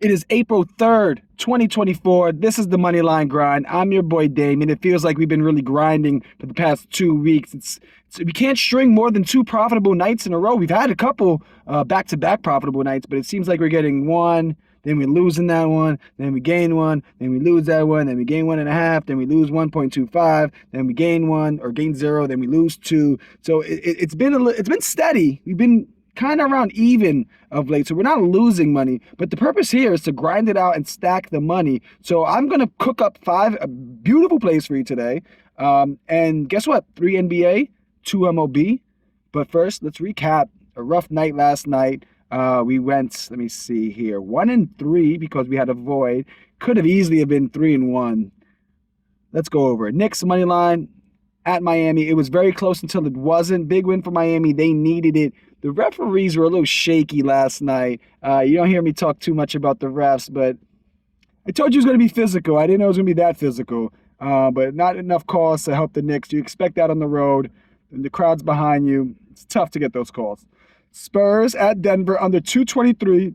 It is April 3rd, 2024. This is the Moneyline Grind. I'm your boy Damien. It feels like we've been really grinding for the past 2 weeks. We can't string more than two profitable nights in a row. We've had a couple back-to-back profitable nights, but it seems like we're getting one, then we lose in that one, then we gain one, then we lose that one, then we gain 1.5, then we lose 1.25, then we gain one or gain zero, then we lose two. So it's been steady. We've been kind of around even of late, so we're not losing money, but the purpose here is to grind it out and stack the money. So I'm gonna cook up 5 beautiful plays for you today, and guess what? 3 NBA, 2 MLB. But first, let's recap a rough night last night. We went, let me see here, 1-3 because we had a void. Could have easily have been 3-1. Let's go over it. Knicks money line at Miami. It was very close until it wasn't. Big win for Miami. They needed it. The referees were a little shaky last night. You don't hear me talk too much about the refs, but I told you it was going to be physical. I didn't know it was going to be that physical, but not enough calls to help the Knicks. You expect that on the road, and the crowd's behind you. It's tough to get those calls. Spurs at Denver under 2:23.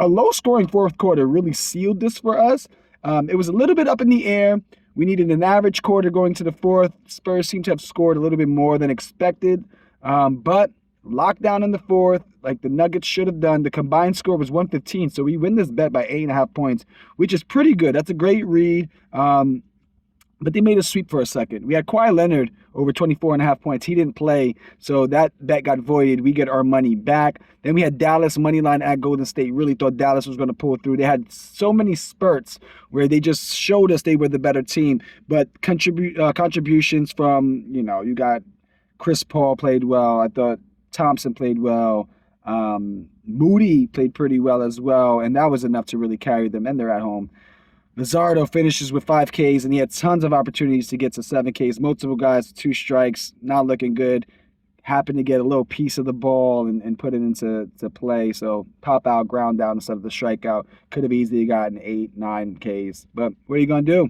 A low-scoring fourth quarter really sealed this for us. It was a little bit up in the air. We needed an average quarter going to the fourth. Spurs seem to have scored a little bit more than expected, but lockdown in the fourth, like the Nuggets should have done. The combined score was 115, so we win this bet by 8.5 points, which is pretty good. That's a great read. But they made a sweep for a second. We had Kawhi Leonard over 24.5 points. He didn't play, so that bet got voided. We get our money back. Then we had Dallas money line at Golden State. Really thought Dallas was going to pull through. They had so many spurts where they just showed us they were the better team. But contributions from, you got Chris Paul played well. I thought Thompson played well. Moody played pretty well as well, and that was enough to really carry them, and they're at home. Lizardo finishes with 5 Ks, and he had tons of opportunities to get to 7 Ks. Multiple guys, 2 strikes, not looking good. Happened to get a little piece of the ball and put it into play. So pop out, ground down instead of the strikeout. Could have easily gotten 8, 9 Ks. But what are you going to do?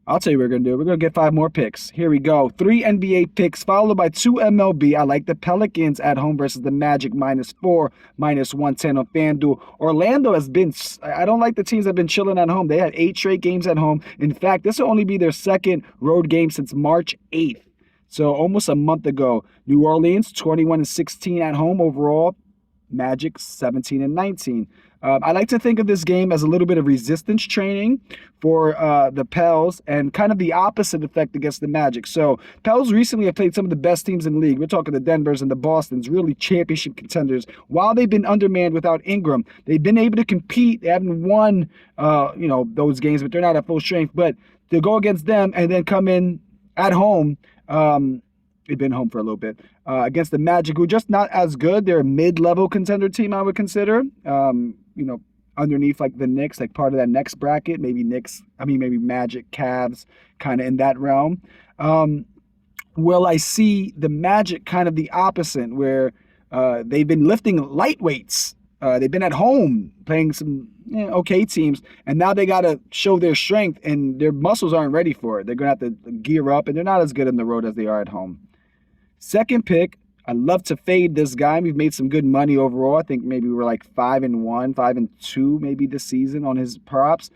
I'll tell you what we're going to do. We're going to get 5 more picks. Here we go. 3 NBA picks followed by 2 MLB. I like the Pelicans at home versus the Magic -4, -110 on FanDuel. Orlando has been, I don't like the teams that have been chilling at home. They had 8 straight games at home. In fact, this will only be their second road game since March 8th. So almost a month ago. New Orleans, 21-16 at home overall. Magic, 17-19. I like to think of this game as a little bit of resistance training for the Pels and kind of the opposite effect against the Magic. So Pels recently have played some of the best teams in the league. We're talking the Denvers and the Bostons, really championship contenders. While they've been undermanned without Ingram, they've been able to compete. They haven't won, those games, but they're not at full strength. But to go against them and then come in at home, they've been home for a little bit, against the Magic, who are just not as good. They're a mid-level contender team, I would consider. Underneath like the Knicks, like part of that next bracket, maybe Magic, Cavs, kind of in that realm. Well, I see the Magic kind of the opposite, where they've been lifting lightweights. They've been at home playing some okay teams, and now they got to show their strength, and their muscles aren't ready for it. They're going to have to gear up, and they're not as good on the road as they are at home. Second pick, I love to fade this guy. We've made some good money overall. I think maybe we're like 5-1, 5-2 maybe this season on his props.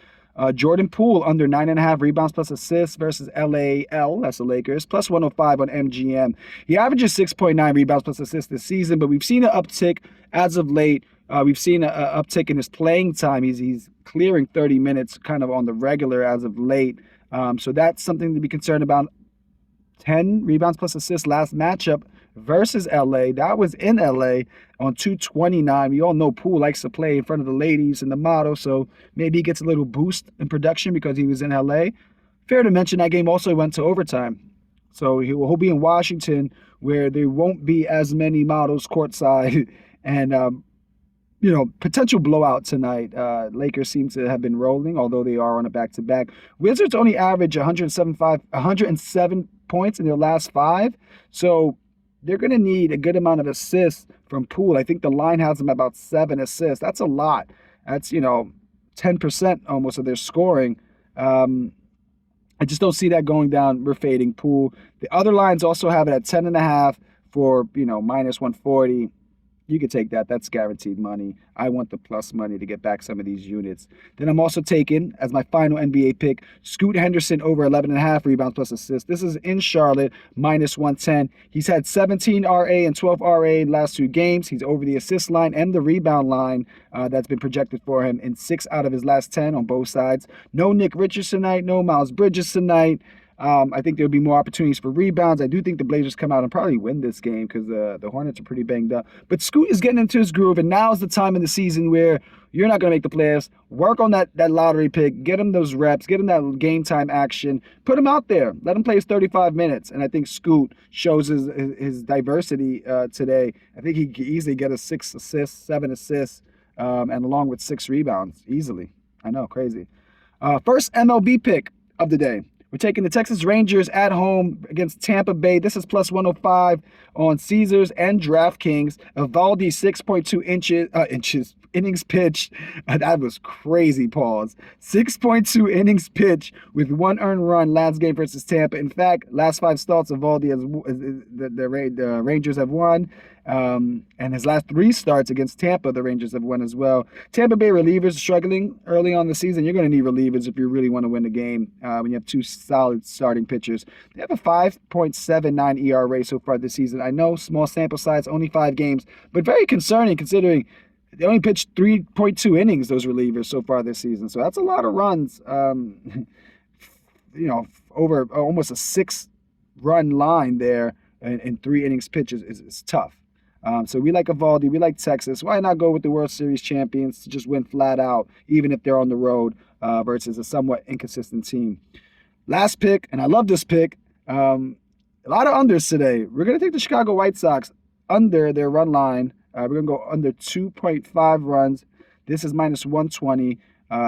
Jordan Poole under 9.5 rebounds plus assists versus LAL, that's the Lakers, plus 105 on MGM. He averages 6.9 rebounds plus assists this season, but we've seen an uptick as of late. We've seen an uptick in his playing time. He's clearing 30 minutes kind of on the regular as of late. So that's something to be concerned about. 10 rebounds plus assists last matchup versus LA. That was in LA on 229. We all know Poole likes to play in front of the ladies and the models, so maybe he gets a little boost in production because he was in LA. Fair to mention that game also went to overtime. So he'll be in Washington, where there won't be as many models courtside. And, potential blowout tonight. Lakers seem to have been rolling, although they are on a back-to-back. Wizards only average 107 points in their last 5. So they're going to need a good amount of assists from Poole. I think the line has them about 7 assists. That's a lot. That's, 10% almost of their scoring. I just don't see that going down. We're fading Poole. The other lines also have it at 10.5 for, minus 140. You could take that. That's guaranteed money. I want the plus money to get back some of these units. Then I'm also taking, as my final NBA pick, Scoot Henderson over 11.5 rebounds plus assists. This is in Charlotte, minus 110. He's had 17 RA and 12 RA in the last 2 games. He's over the assist line and the rebound line that's been projected for him in 6 out of his last 10 on both sides. No Nick Richards tonight, no Miles Bridges tonight. I think there'll be more opportunities for rebounds. I do think the Blazers come out and probably win this game because the Hornets are pretty banged up. But Scoot is getting into his groove, and now is the time in the season where you're not going to make the playoffs. Work on that lottery pick. Get him those reps. Get him that game time action. Put him out there. Let him play his 35 minutes. And I think Scoot shows his diversity today. I think he could easily get a 6 assists, 7 assists, and along with 6 rebounds easily. I know, crazy. First MLB pick of the day. We're taking the Texas Rangers at home against Tampa Bay. This is plus 105 on Caesars and DraftKings. Evaldi 6.2 innings pitched. That was crazy, pause. 6.2 innings pitched with 1 earned run last game versus Tampa. In fact, last 5 starts, Evaldi the Rangers have won. And his last 3 starts against Tampa, the Rangers have won as well. Tampa Bay relievers struggling early on the season. You're going to need relievers if you really want to win the game when you have 2 solid starting pitchers. They have a 5.79 ERA so far this season. I know, small sample size, only 5 games, but very concerning considering they only pitched 3.2 innings, those relievers, so far this season. So that's a lot of runs. Over almost a 6-run line there in 3 innings pitches is tough. So we like Evaldi, we like Texas. Why not go with the World Series champions to just win flat out, even if they're on the road versus a somewhat inconsistent team? Last pick, and I love this pick. A lot of unders today. We're going to take the Chicago White Sox under their run line. We're going to go under 2.5 runs. This is minus 120.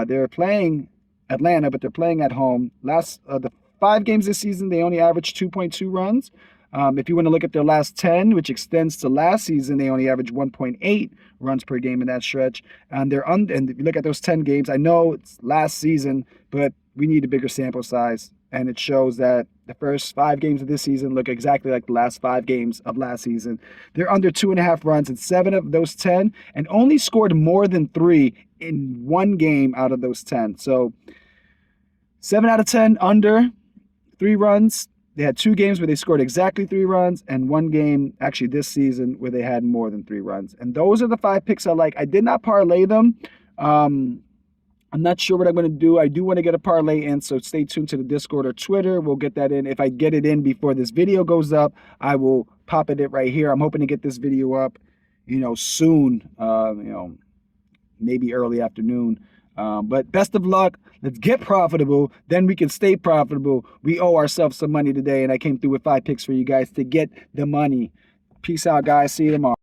They're playing Atlanta, but they're playing at home. The 5 games this season, they only averaged 2.2 runs. If you want to look at their last 10, which extends to last season, they only averaged 1.8 runs per game in that stretch. And and if you look at those 10 games, I know it's last season, but we need a bigger sample size. And it shows that the first 5 games of this season look exactly like the last 5 games of last season. They're under 2.5 runs in 7 of those 10 and only scored more than 3 in 1 game out of those 10. So 7 out of 10 under 3 runs. They had 2 games where they scored exactly 3 runs and 1 game actually this season where they had more than 3 runs. And those are the 5 picks I like. I did not parlay them. I'm not sure what I'm going to do. I do want to get a parlay in, so stay tuned to the Discord or Twitter. We'll get that in. If I get it in before this video goes up, I will pop it right here. I'm hoping to get this video up, soon, maybe early afternoon. But best of luck. Let's get profitable. Then we can stay profitable. We owe ourselves some money today, and I came through with 5 picks for you guys to get the money. Peace out, guys. See you tomorrow.